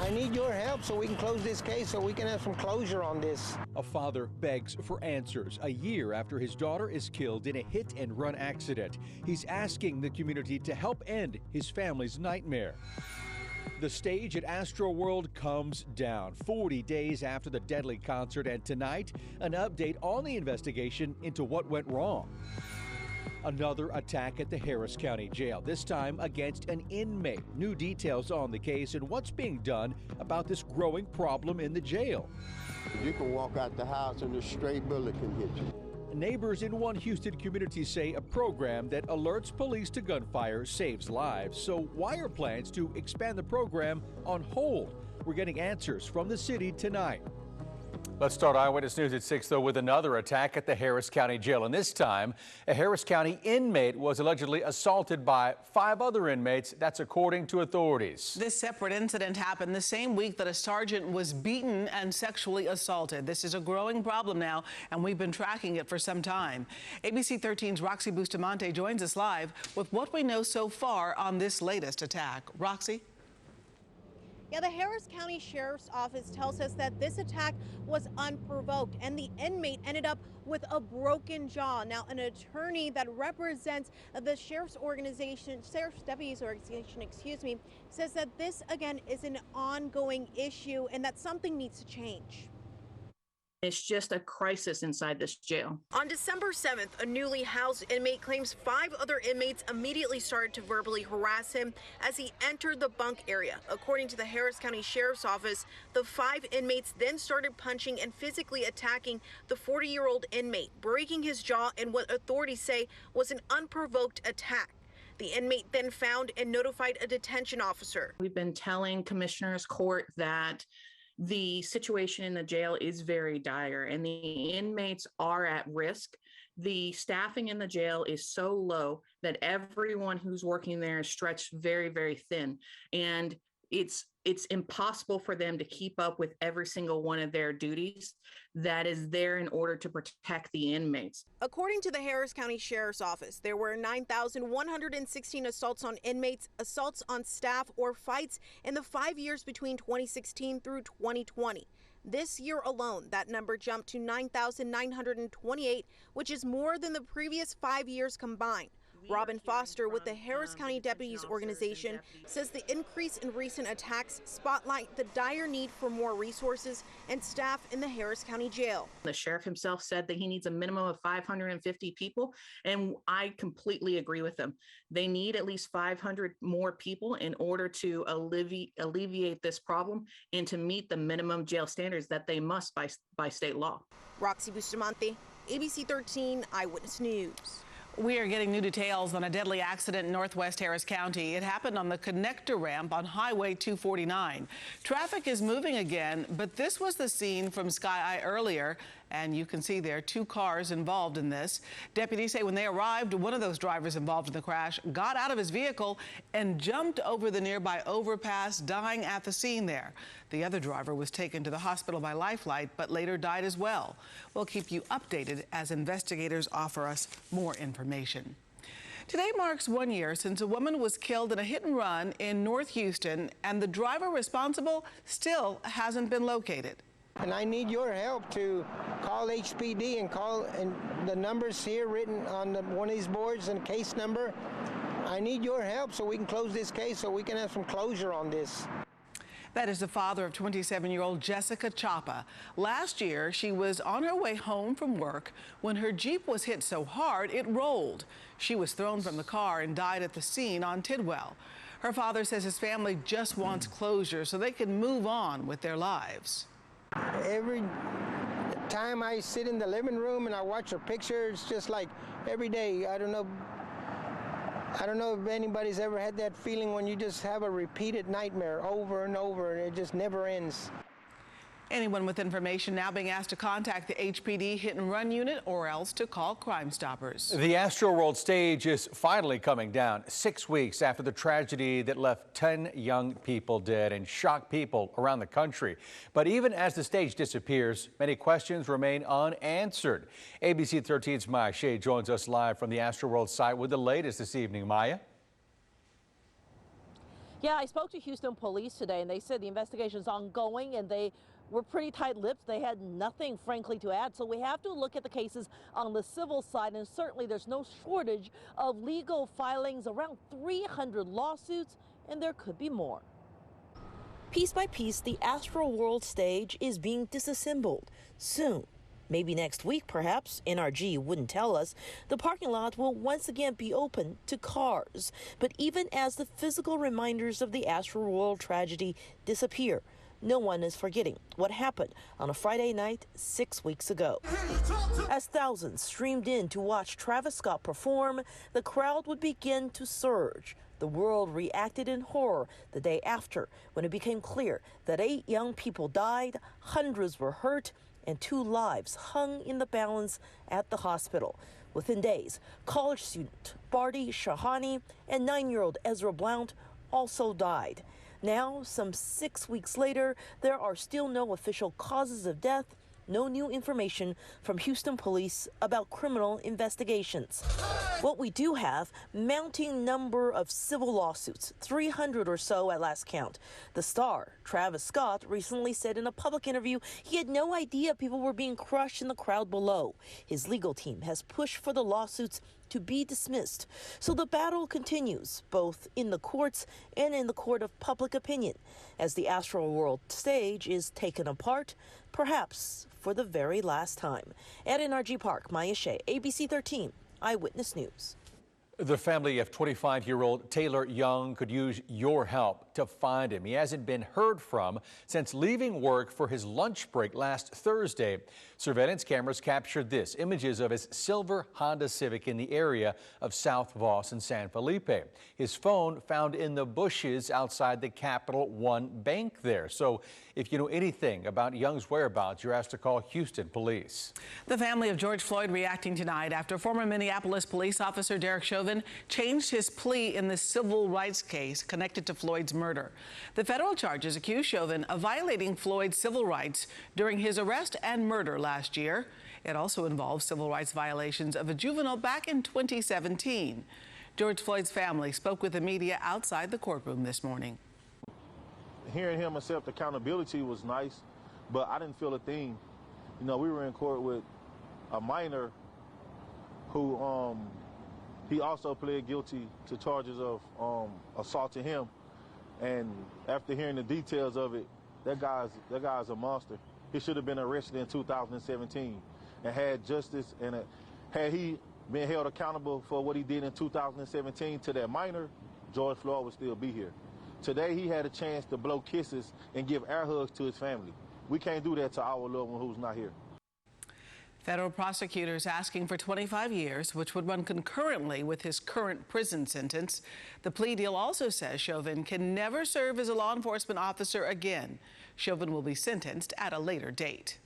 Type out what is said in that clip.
I need your help so we can close this case, so we can have some closure on this. A father begs for answers a year after his daughter is killed in a hit-and-run accident. He's asking the community to help end his family's nightmare. The stage at Astroworld comes down 40 days after the deadly concert, and tonight, an update on the investigation into what went wrong. Another attack at the Harris County Jail, this time against an inmate. New details on the case and what's being done about this growing problem in the jail. You can walk out the house and a stray bullet can hit you. Neighbors in one Houston community say a program that alerts police to gunfire saves lives. So why are plans to expand the program on hold? We're getting answers from the city tonight. Let's start Eyewitness News at 6, though, with another attack at the Harris County Jail. And this time, a Harris County inmate was allegedly assaulted by 5 other inmates. That's according to authorities. This separate incident happened the same week that a sergeant was beaten and sexually assaulted. This is a growing problem now, and we've been tracking it for some time. ABC 13's Roxy Bustamante joins us live with what we know so far on this latest attack. Roxy? Yeah, the Harris County Sheriff's Office tells us that this attack was unprovoked and the inmate ended up with a broken jaw. Now, an attorney that represents the Sheriff's Deputies Organization, says that this again is an ongoing issue and that something needs to change. It's just a crisis inside this jail. On December 7th, a newly housed inmate claims 5 other inmates immediately started to verbally harass him as he entered the bunk area. According to the Harris County Sheriff's Office, the 5 inmates then started punching and physically attacking the 40-year-old inmate, breaking his jaw in what authorities say was an unprovoked attack. The inmate then found and notified a detention officer. We've been telling Commissioner's Court that the situation in the jail is very dire and the inmates are at risk. The staffing in the jail is so low that everyone who's working there is stretched very, very thin. And it's impossible for them to keep up with every single one of their duties that is there in order to protect the inmates. According to the Harris County Sheriff's Office, there were 9,116 assaults on inmates, assaults on staff, or fights in the 5 years between 2016 through 2020. This year alone, that number jumped to 9,928, which is more than the previous 5 years combined. Robin Foster with the Harris County Deputies Organization says the increase in recent attacks spotlight the dire need for more resources and staff in the Harris County Jail. The sheriff himself said that he needs a minimum of 550 people, and I completely agree with him. They need at least 500 more people in order to alleviate this problem and to meet the minimum jail standards that they must by state law. Roxy Bustamante, ABC 13 Eyewitness News. We are getting new details on a deadly accident in northwest Harris County. It happened on the connector ramp on Highway 249. Traffic is moving again, but this was the scene from Sky Eye earlier, and you can see there are 2 cars involved in this. Deputies say when they arrived, one of those drivers involved in the crash got out of his vehicle and jumped over the nearby overpass, dying at the scene there. The other driver was taken to the hospital by Lifeline, but later died as well. We'll keep you updated as investigators offer us more information. Today marks 1 year since a woman was killed in a hit and run in North Houston, and the driver responsible still hasn't been located. And I need your help to call HPD and the numbers here written on one of these boards and case number. I need your help so we can close this case, so we can have some closure on this. That is the father of 27-year-old Jessica Chauvin. Last year, she was on her way home from work when her Jeep was hit so hard it rolled. She was thrown from the car and died at the scene on Tidwell. Her father says his family just wants closure so they can move on with their lives. Every time I sit in the living room and I watch her picture, it's just like every day. I don't know if anybody's ever had that feeling when you just have a repeated nightmare over and over and it just never ends. Anyone with information now being asked to contact the HPD Hit and Run Unit or else to call Crime Stoppers. The Astroworld stage is finally coming down 6 weeks after the tragedy that left 10 young people dead and shocked people around the country. But even as the stage disappears, many questions remain unanswered. ABC 13's Maya Shea joins us live from the Astroworld site with the latest this evening. Maya? Yeah, I spoke to Houston police today, and they said the investigation is ongoing, and they were pretty tight-lipped. They had nothing, frankly, to add. So we have to look at the cases on the civil side, and certainly there's no shortage of legal filings, around 300 lawsuits, and there could be more. Piece by piece, the Astroworld stage is being disassembled. Soon, maybe next week perhaps, NRG wouldn't tell us, the parking lot will once again be open to cars. But even as the physical reminders of the Astroworld tragedy disappear, no one is forgetting what happened on a Friday night 6 weeks ago. As thousands streamed in to watch Travis Scott perform, the crowd would begin to surge. The world reacted in horror the day after, when it became clear that 8 young people died, hundreds were hurt, and 2 lives hung in the balance at the hospital. Within days, college student Barty Shahani and 9-year-old Ezra Blount also died. Now, some 6 weeks later, there are still no official causes of death, no new information from Houston police about criminal investigations. What we do have, mounting number of civil lawsuits, 300 or so at last count. The star, Travis Scott, recently said in a public interview he had no idea people were being crushed in the crowd below. His legal team has pushed for the lawsuits to be dismissed. So the battle continues, both in the courts and in the court of public opinion, as the Astroworld stage is taken apart, perhaps for the very last time. At NRG Park, Maya Shea, ABC13, Eyewitness News. The family of 25-year-old Taylor Young could use your help to find him. He hasn't been heard from since leaving work for his lunch break last Thursday. Surveillance cameras captured this, images of his silver Honda Civic in the area of South Voss and San Felipe. His phone found in the bushes outside the Capital One bank there. So if you know anything about Young's whereabouts, you're asked to call Houston police. The family of George Floyd reacting tonight after former Minneapolis police officer Derek Chauvin changed his plea in the civil rights case connected to Floyd's murder. The federal charges accuse Chauvin of violating Floyd's civil rights during his arrest and murder last year. It also involves civil rights violations of a juvenile back in 2017. George Floyd's family spoke with the media outside the courtroom this morning. Hearing him accept accountability was nice, but I didn't feel a thing. You know, we were in court with a minor who he also pled guilty to charges of assaulting him. And after hearing the details of it, that guy's a monster. He should have been arrested in 2017 and had justice. And had he been held accountable for what he did in 2017 to that minor, George Floyd would still be here. Today, he had a chance to blow kisses and give air hugs to his family. We can't do that to our loved one who's not here. Federal prosecutors asking for 25 years, which would run concurrently with his current prison sentence. The plea deal also says Chauvin can never serve as a law enforcement officer again. Chauvin will be sentenced at a later date.